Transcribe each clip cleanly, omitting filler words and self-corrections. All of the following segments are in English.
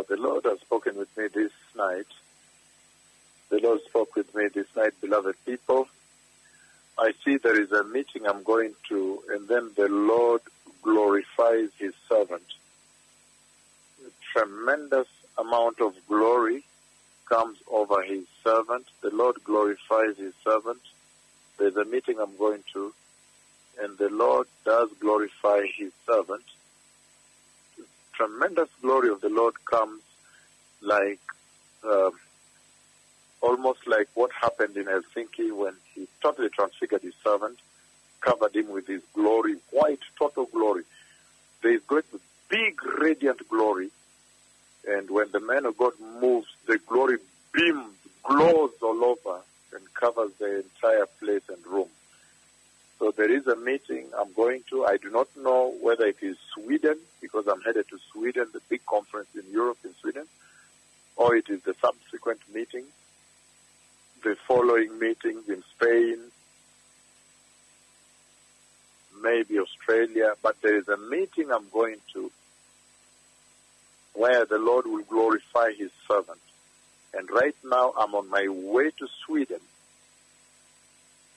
The Lord has spoken with me this night. The Lord spoke with me this night, beloved people. I see there is a meeting I'm going to, and then the Lord glorifies his servant. A tremendous amount of glory comes over his servant. The Lord glorifies his servant. There's a meeting I'm going to, and the Lord does glorify his servant. Tremendous glory of the Lord comes like almost like what happened in Helsinki when he totally transfigured his servant, covered him with his glory, white, total glory. There is going to be big, radiant glory, and when the man of God moves, the glory beams, glows all over, and covers the entire place and room. So there is a meeting I'm going to. I do not know whether it is Sweden, because I'm headed to Sweden, the big conference in Europe in Sweden, or it is the subsequent meeting, the following meetings in Spain, maybe Australia. But there is a meeting I'm going to where the Lord will glorify his servant. And right now I'm on my way to Sweden.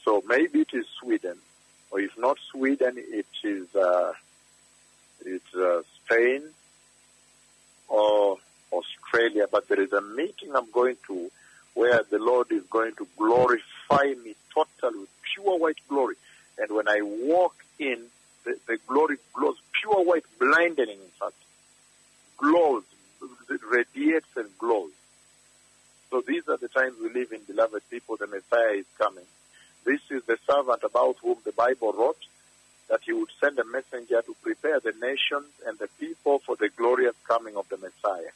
So maybe it is Sweden, or if not Sweden, it is Spain or Australia. But there is a meeting I'm going to where the Lord is going to glorify me totally with pure white glory. And when I walk in, the glory glows, pure white, blinding in fact, glows, it radiates and glows. So these are the times we live in, beloved people. The Messiah is coming. This is the servant about whom the Bible wrote that he would send a messenger to prepare the nations and the people for the glorious coming of the Messiah.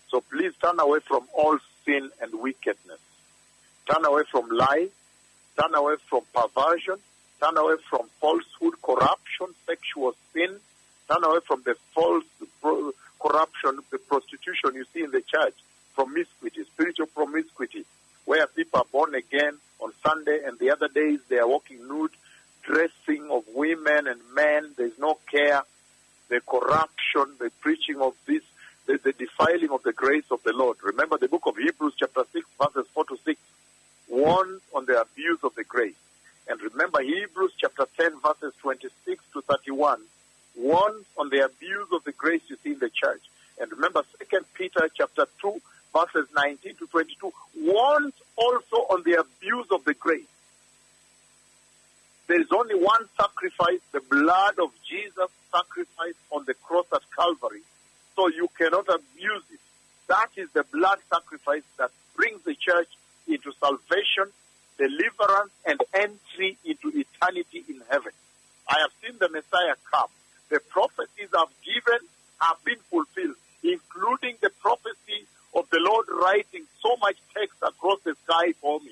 So please turn away from all sin and wickedness. Turn away from lies. Turn away from perversion. Turn away from falsehood, corruption, sexual sin. Turn away from the false corruption, the prostitution you see in the church, promiscuity, spiritual promiscuity, where people are born again on Sunday and the other days they are walking nude, dressing of women and men. There's no care. The corruption, the preaching of this, the defiling of the grace of the Lord. Remember the book of Hebrews chapter 6 verses 4 to 6 warns on the abuse of the grace. And remember Hebrews chapter 10 verses 26 to 31 warns on the abuse of the grace you see in the church. And remember 2 Peter chapter 2 verses 19 to 22 warns also on the abuse of the grace. There is only one sacrifice, the blood of Jesus sacrificed on the cross at Calvary. So you cannot abuse it. That is the blood sacrifice that brings the church into salvation, deliverance, and entry into eternity in heaven. I have seen the Messiah come. The prophecies I've given have been fulfilled, including the prophecy of the Lord writing so much text across the sky for me.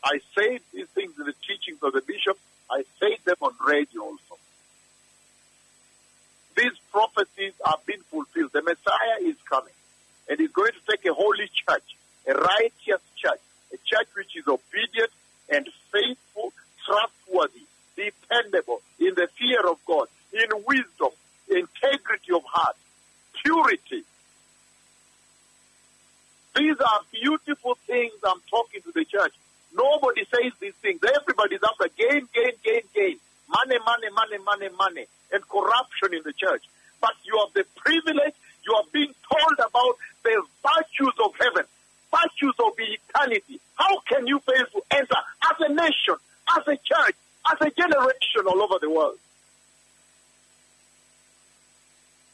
I say these things in the teachings of the bishop. I say them on radio also. These prophecies have been fulfilled. The Messiah is coming, and he's going to take a holy church, a righteous church, a church which is obedient and faithful, trustworthy, dependable, in the fear of God, in wisdom, integrity of heart, purity. These are beautiful things I'm talking to the church. Nobody says these things. Everybody's after gain. Money, and corruption in the church. But you have the privilege, you are being told about the virtues of heaven, virtues of eternity. How can you fail to enter as a nation, as a church, as a generation all over the world?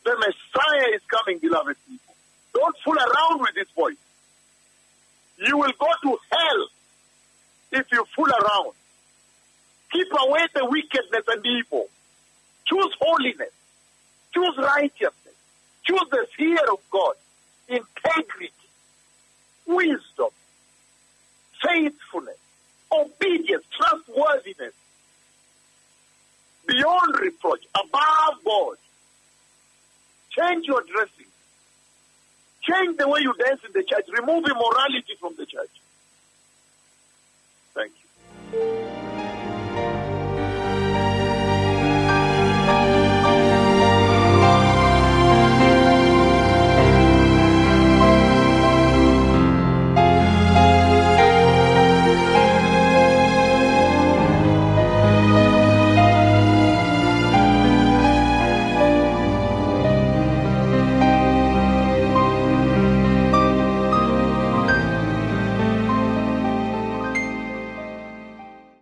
The Messiah is coming, beloved people. Don't fool around with this voice. You will go to hell if you fool around. Keep away the wickedness and evil. Choose holiness. Choose righteousness. Choose the fear of God. Integrity. Wisdom. Faithfulness. Obedience. Trustworthiness. Beyond reproach. Above board. Change your dressing. Change the way you dance in the church. Remove immorality from the church.